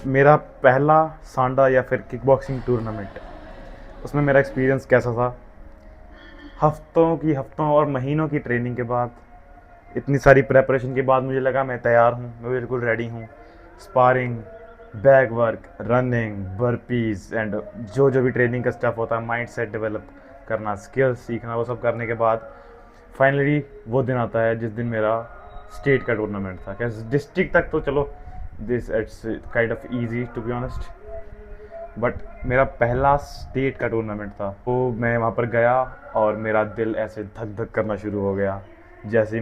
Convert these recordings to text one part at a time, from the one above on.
मेरा पहला सांडा या फिर किक बॉक्सिंग टूर्नामेंट, उसमें मेरा एक्सपीरियंस कैसा था। हफ्तों और महीनों की ट्रेनिंग के बाद, इतनी सारी प्रेपरेशन के बाद मुझे लगा मैं तैयार हूँ, मैं बिल्कुल रेडी हूँ। Sparring, back work, running, burpees and जो जो भी ट्रेनिंग का स्टफ होता है, माइंड सेट डेवलप करना, स्किल्स सीखना, वो सब करने के बाद फाइनली वो दिन आता है जिस दिन मेरा स्टेट का टूर्नामेंट था। क्या डिस्ट्रिक्ट तक तो चलो, this it's kind of easy to be honest, but मेरा पहला स्टेट का टूर्नामेंट था। तो मैं वहाँ पर गया और मेरा दिल ऐसे धक धक करना शुरू हो गया। जैसे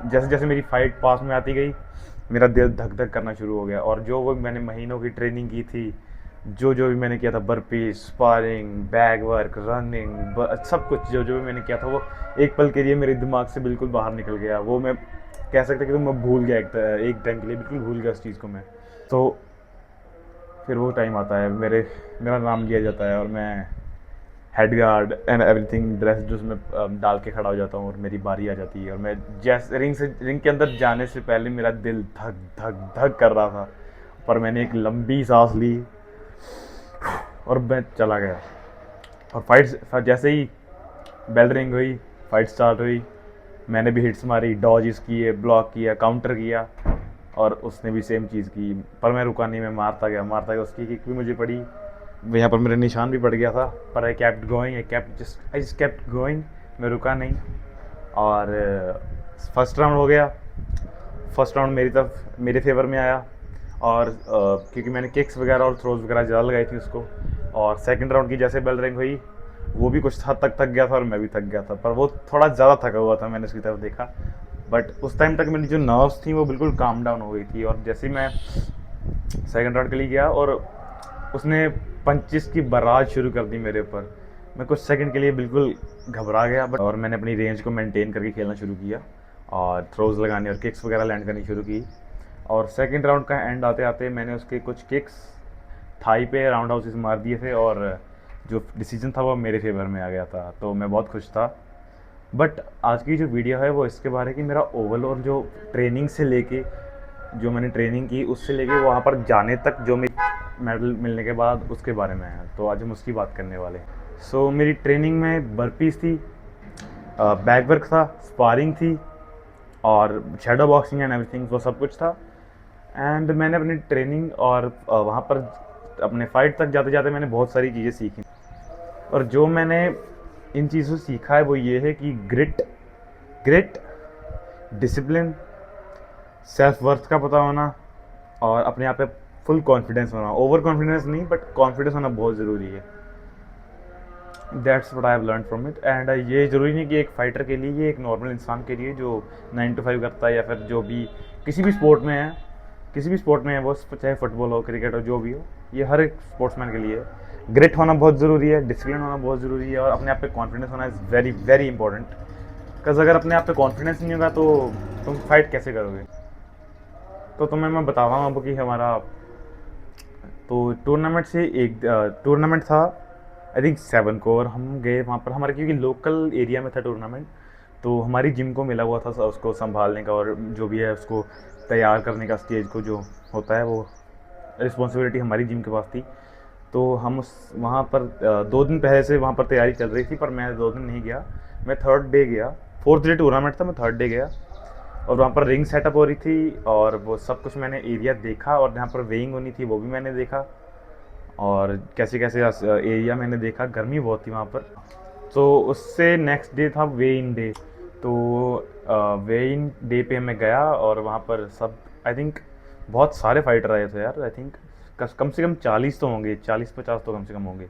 जैसे मेरी फाइट पास में आती गई, मेरा दिल धक धक करना शुरू हो गया। और जो वो मैंने महीनों की ट्रेनिंग की थी, जो जो भी मैंने किया था, burpee, sparring, bag work, running, सब कुछ जो जो भी मैंने किया था, वो एक पल के लिए मेरे दिमाग से बिल्कुल बाहर निकल गया। वो मैं कह सकता कि तो मैं भूल गया, एक टाइम के लिए बिल्कुल भूल गया उस चीज़ को मैं। तो फिर वो टाइम आता है, मेरा नाम लिया जाता है और मैं head guard and everything dress जो उसमें डाल के खड़ा हो जाता हूँ और मेरी बारी आ जाती है। और मैं जैसे रिंग के अंदर जाने से पहले मेरा दिल धक धक धक कर रहा था, पर मैंने एक लंबी सांस ली और मैं चला गया। और फाइट जैसे ही बेल रिंग हुई, फाइट स्टार्ट हुई, मैंने भी हिट्स मारी, डॉजेस किए, ब्लॉक किया, काउंटर किया, और उसने भी सेम चीज़ की। पर मैं रुका नहीं, मैं मारता गया। उसकी किक भी मुझे पड़ी, यहाँ पर मेरा निशान भी पड़ गया था, पर I kept going, I just kept going. मैं रुका नहीं। और फर्स्ट राउंड हो गया। फर्स्ट राउंड मेरे फेवर में आया, और क्योंकि मैंने किक्स वगैरह और थ्रोज वगैरह ज़्यादा लगाई थी उसको। और सेकंड राउंड की जैसे बेल रिंग हुई, वो भी कुछ हद तक थक गया था और मैं भी थक गया था, पर वो थोड़ा ज़्यादा थका हुआ था, मैंने उसकी तरफ देखा। बट उस टाइम तक मेरी जो नर्व्स थी वो बिल्कुल काम डाउन हो गई थी। और जैसे ही मैं सेकंड राउंड के लिए गया और उसने पंचिस की बारात शुरू कर दी मेरे ऊपर, मैं कुछ सेकंड के लिए बिल्कुल घबरा गया। बट और मैंने अपनी रेंज को मेंटेन करके खेलना शुरू किया और थ्रोज लगाने और किक्स वगैरह लैंड करनी शुरू की। और सेकंड राउंड का एंड आते आते मैंने उसके कुछ किक्स थाई पे राउंड हाउसेस मार दिए थे, और जो डिसीजन था वो मेरे फेवर में आ गया था, तो मैं बहुत खुश था। बट आज की जो वीडियो है वो इसके बारे की मेरा ओवरऑल जो ट्रेनिंग से लेके, जो मैंने ट्रेनिंग की उससे लेके वहाँ पर जाने तक, जो मेरी मेडल मिलने के बाद उसके बारे में है। तो आज हम उसकी बात करने वाले हैं। सो मेरी ट्रेनिंग में बर्पीज थी, बैक वर्क था, स्पारिंग थी, और शेडो बॉक्सिंग एंड एवरीथिंग, वो सब कुछ था। एंड मैंने अपनी ट्रेनिंग और वहाँ पर अपने फाइट तक जाते जाते मैंने बहुत सारी चीज़ें सीखी। और जो मैंने इन चीज़ों से सीखा है वो ये है कि ग्रिट, डिसिप्लिन, सेल्फ वर्थ का पता होना, और अपने आप पे फुल कॉन्फिडेंस होना। ओवर कॉन्फिडेंस नहीं, बट कॉन्फिडेंस होना बहुत ज़रूरी है। That's what I have learn from it. And ये ज़रूरी नहीं कि एक फ़ाइटर के लिए, ये एक नॉर्मल इंसान के लिए जो 9 to 5 करता है, या फिर जो भी किसी भी स्पोर्ट में है, वो चाहे फुटबॉल हो, क्रिकेट हो, जो भी हो, ये हर एक स्पोर्ट्समैन के लिए है। ग्रिट होना बहुत ज़रूरी है, डिसिप्लिन होना बहुत ज़रूरी है, और अपने आप पे कॉन्फिडेंस होना is very very important. Because अगर अपने आप पे कॉन्फिडेंस नहीं होगा तो तुम फाइट कैसे करोगे। तो तुम्हें मैं बता रहा हूँ अब कि हमारा तो टूर्नामेंट से एक टूर्नामेंट था आई थिंक 7 को, और हम गए वहाँ पर। हमारे क्योंकि लोकल एरिया में था टूर्नामेंट, तो हमारी जिम को मिला हुआ था उसको संभालने का, और जो भी है उसको तैयार करने का, स्टेज को जो होता है, वो रिस्पॉन्सिबिलिटी हमारी जिम के पास थी। तो हम उस वहाँ पर 2 दिन पहले से वहाँ पर तैयारी चल रही थी, पर मैं 2 दिन नहीं गया, मैं थर्ड डे गया। फोर्थ डे टूर्नामेंट था, मैं थर्ड डे गया। और वहाँ पर रिंग सेटअप हो रही थी, और वो सब कुछ मैंने एरिया देखा, और जहाँ पर वेइंग होनी थी वो भी मैंने देखा, और कैसे कैसे एरिया मैंने देखा। गर्मी बहुत थी वहाँ पर। तो उससे नेक्स्ट डे था वे इन डे। तो वे इन डे पे मैं गया, और वहाँ पर सब आई थिंक बहुत सारे फाइटर आए थे यार। आई थिंक कम से कम 40 तो होंगे, 40-50 तो कम से कम होंगे,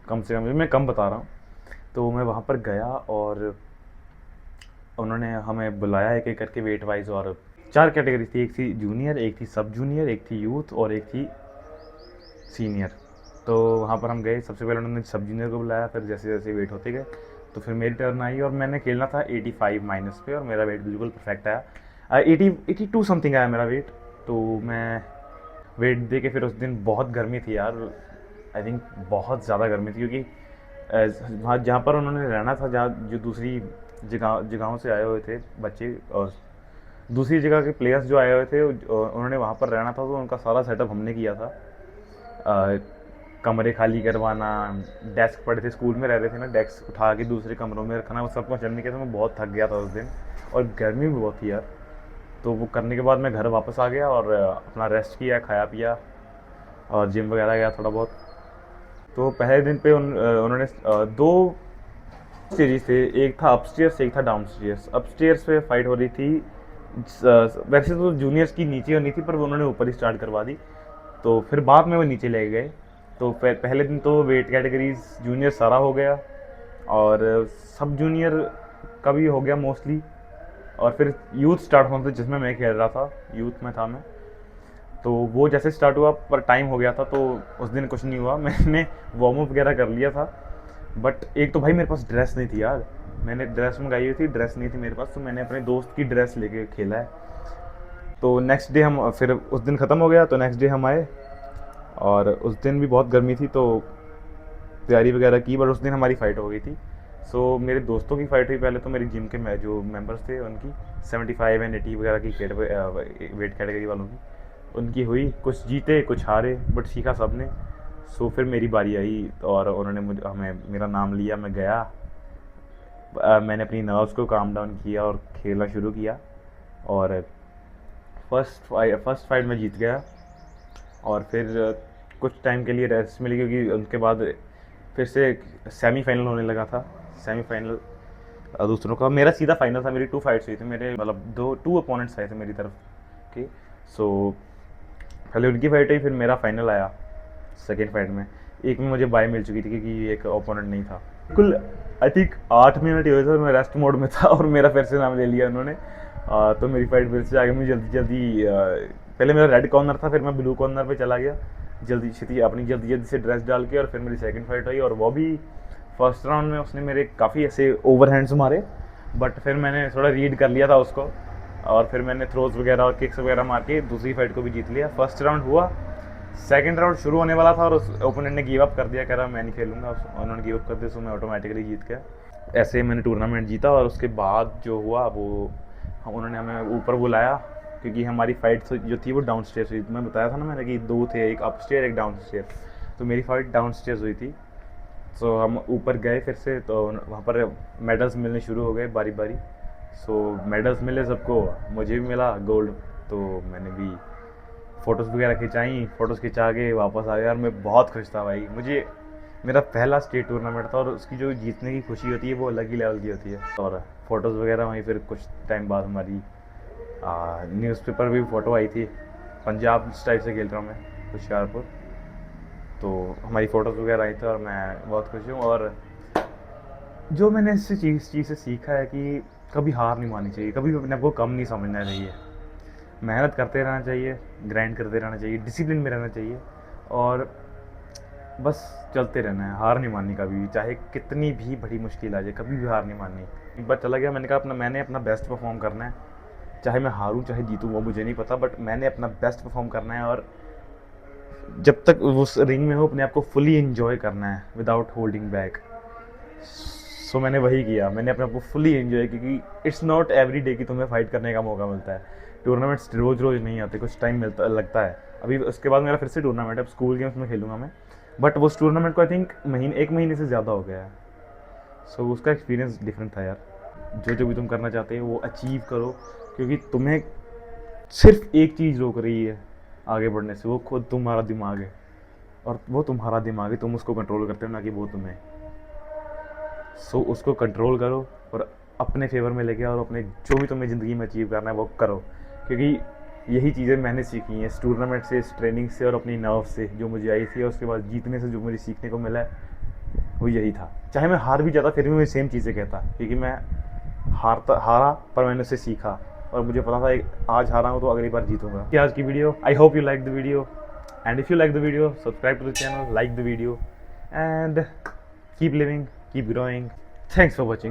कम से कम, मैं कम बता रहा हूँ। तो मैं वहाँ पर गया, और उन्होंने हमें बुलाया एक एक करके वेट वाइज। और 4 कैटेगरी थी, एक थी जूनियर, एक थी सब जूनियर, एक थी यूथ, और एक थी सीनियर। तो वहाँ पर हम गए, सबसे पहले उन्होंने सब जूनियर को बुलाया, फिर जैसे जैसे वेट होते गए तो फिर मेरी टर्न आई, और मैंने खेलना था 85 माइनस पे, और मेरा वेट बिल्कुल परफेक्ट आया। 82 समथिंग आया मेरा वेट। तो मैं वेट दे के फिर उस दिन बहुत गर्मी थी यार, आई थिंक बहुत ज़्यादा गर्मी थी, क्योंकि वहाँ जहाँ पर उन्होंने रहना था, जहाँ जो दूसरी जगहों से आए हुए थे बच्चे, और दूसरी जगह के प्लेयर्स जो आए हुए थे उन्होंने वहाँ पर रहना था, तो उनका सारा सेटअप हमने किया था। कमरे खाली करवाना, डेस्क पड़े थे, स्कूल में रहते थे ना, डेस्क उठा के दूसरे कमरों में रखना, वो सब कुछ करने के, तो मैं बहुत थक गया था उस दिन, और गर्मी भी बहुत थी यार। तो वो करने के बाद मैं घर वापस आ गया और अपना रेस्ट किया, खाया पिया और जिम वगैरह गया थोड़ा बहुत। तो पहले दिन पे उन्होंने दो सीरीज थे, एक था अपस्टेयर्स, एक था डाउनस्टेयर्स। अपस्टेयर्स पे फाइट हो रही थी, वैसे तो जूनियर्स की नीचे होनी थी, पर वो उन्होंने ऊपर ही स्टार्ट करवा दी, तो फिर बाद में वो नीचे ले गए। तो पहले दिन तो वेट कैटेगरीज जूनियर सारा हो गया और सब जूनियर का भी हो गया मोस्टली, और फिर यूथ स्टार्ट होना था जिसमें मैं खेल रहा था, यूथ में था मैं। तो वो जैसे स्टार्ट हुआ पर टाइम हो गया था, तो उस दिन कुछ नहीं हुआ। मैंने वार्म अप वगैरह कर लिया था, बट एक तो भाई मेरे पास ड्रेस नहीं थी यार, मैंने ड्रेस मंगाई हुई थी, ड्रेस नहीं थी मेरे पास, तो मैंने अपने दोस्त की ड्रेस लेके खेला है। तो नेक्स्ट डे हम फिर उस दिन ख़त्म हो गया, तो नेक्स्ट डे हम आए और उस दिन भी बहुत गर्मी थी, तो तैयारी वगैरह की, बट उस दिन हमारी फ़ाइट हो गई थी। सो मेरे दोस्तों की फ़ाइट हुई पहले, तो मेरी जिम के जो मेंबर्स थे उनकी 75 एंड 80 वगैरह की वेट कैटेगरी वालों की उनकी हुई, कुछ जीते कुछ हारे, बट सीखा सब ने। सो फिर मेरी बारी आई और उन्होंने मेरा नाम लिया, मैं गया, मैंने अपनी नर्व्स को काम डाउन किया और खेलना शुरू किया, और फर्स्ट फाइट में जीत गया। और फिर कुछ टाइम के लिए रेस्ट मिली, क्योंकि उनके बाद फिर से सेमीफाइनल होने लगा था। सेमीफाइनल दूसरों का, मेरा सीधा फाइनल था। मेरी 2 फाइट्स हुई थी, मेरे मतलब 2 अपोनेंट्स आए थे मेरी तरफ के। सो पहले उनकी फाइट हुई, फिर मेरा फाइनल आया सेकेंड फाइट में। एक में मुझे बाय मिल चुकी थी क्योंकि एक ओपोनेंट नहीं था। बिल्कुल आई थिंक 8 मिनट ही हुए थे और मैं रेस्ट मोड में था, और मेरा फिर से नाम ले लिया उन्होंने। तो मेरी फाइट फिर से आगे, मुझे जल्दी जल्दी पहले मेरा रेड कॉर्नर था, फिर मैं ब्लू कॉर्नर पे चला गया जल्दी जल्दी से ड्रेस डाल के, और फिर मेरी सेकंड फाइट हुई, और वो भी फर्स्ट राउंड में उसने मेरे काफ़ी ऐसे ओवरहैंड्स मारे, बट फिर मैंने थोड़ा रीड कर लिया था उसको, और फिर मैंने थ्रोज वगैरह और किक्स वगैरह मार के दूसरी फाइट को भी जीत लिया। फर्स्ट राउंड हुआ, सेकंड राउंड शुरू होने वाला था और उस ओपोनेंट ने गिव अप कर दिया, कह रहा मैं नहीं खेलूँगा, उन्होंने गिव अप कर दिया, तो मैं ऑटोमेटिकली जीत गया। ऐसे मैंने टूर्नामेंट जीता, और उसके बाद जो हुआ वो उन्होंने हमें ऊपर बुलाया, क्योंकि हमारी फाइट जो थी वो डाउन स्टेयर्स हुई। मैं बताया था ना मैंने कि 2 थे, एक अप स्टेयर एक डाउन स्टेयर, तो मेरी फाइट डाउन स्टेयर्स हुई थी। सो हम ऊपर गए फिर से, तो वहाँ पर मेडल्स मिलने शुरू हो गए बारी बारी। सो मेडल्स मिले सबको, मुझे भी मिला गोल्ड, तो मैंने भी फ़ोटोज़ वगैरह खिंचाई, फ़ोटोज़ खिंचा के वापस आ गया, और मैं बहुत खुश था भाई। मुझे मेरा पहला स्टेट टूर्नामेंट था, और उसकी जो जीतने की खुशी होती है वो अलग ही लेवल की होती है। और फ़ोटोज़ वगैरह वहीं, फिर कुछ टाइम बाद हमारी न्यूज़पेपर भी फ़ोटो आई थी, पंजाब स्टाइल से खेल रहा हूँ मैं होशियारपुर, तो हमारी फ़ोटोज़ वगैरह आई थी, और मैं बहुत खुश हूँ। और जो मैंने इस चीज़ से सीखा है कि कभी हार नहीं माननी चाहिए, कभी अपने आप को कम नहीं समझना चाहिए, मेहनत करते रहना चाहिए, ग्राइंड करते रहना चाहिए, डिसिप्लिन में रहना चाहिए, और बस चलते रहना है, हार नहीं माननी कभी भी, चाहे कितनी भी बड़ी मुश्किल आ जाए, कभी भी हार नहीं माननी। एक बार चला गया, मैंने कहा मैंने अपना बेस्ट परफॉर्म करना है, चाहे मैं हारूं चाहे जीतूं वो मुझे नहीं पता, बट मैंने अपना बेस्ट परफॉर्म करना है, और जब तक उस रिंग में हो अपने आप को फुली एंजॉय करना है विदाउट होल्डिंग बैक। सो मैंने वही किया, मैंने अपने आप को फुली एंजॉय, क्योंकि इट्स नॉट एवरी डे कि तुम्हें फाइट करने का मौका मिलता है। टूर्नामेंट्स रोज़ रोज़ नहीं आते, कुछ टाइम लगता है। अभी उसके बाद मेरा फिर से टूर्नामेंट है, अब स्कूल गेम्स में खेलूँगा मैं, बट उस टूर्नामेंट को आई थिंक 1 महीने से ज़्यादा हो गया है। सो उसका एक्सपीरियंस डिफरेंट था यार। जो भी तुम करना चाहते हो वो अचीव करो, क्योंकि तुम्हें सिर्फ एक चीज़ रोक रही है आगे बढ़ने से, वो खुद तुम्हारा दिमाग है, और वो तुम्हारा दिमाग है, तुम उसको कंट्रोल करते हो ना कि वो तुम्हें। सो उसको कंट्रोल करो और अपने फेवर में लेके आओ, और अपने जो भी तुम्हें ज़िंदगी में अचीव करना है वो करो, क्योंकि यही चीज़ें मैंने सीखी हैं इस टूर्नामेंट से, इस ट्रेनिंग से, और अपनी नर्व से जो मुझे आई थी, और उसके बाद जीतने से जो मुझे सीखने को मिला है वो यही था। चाहे मैं हार भी जाता फिर भी मैं सेम चीज़ें कहता, क्योंकि मैं हारा पर मैंने उससे सीखा, और मुझे पता था आज हारा हूँ तो अगली बार जीतूंगा। कि आज की video, I hope you like the video, and if you like the video subscribe to the channel, like the video, and keep living, keep growing. Thanks for watching.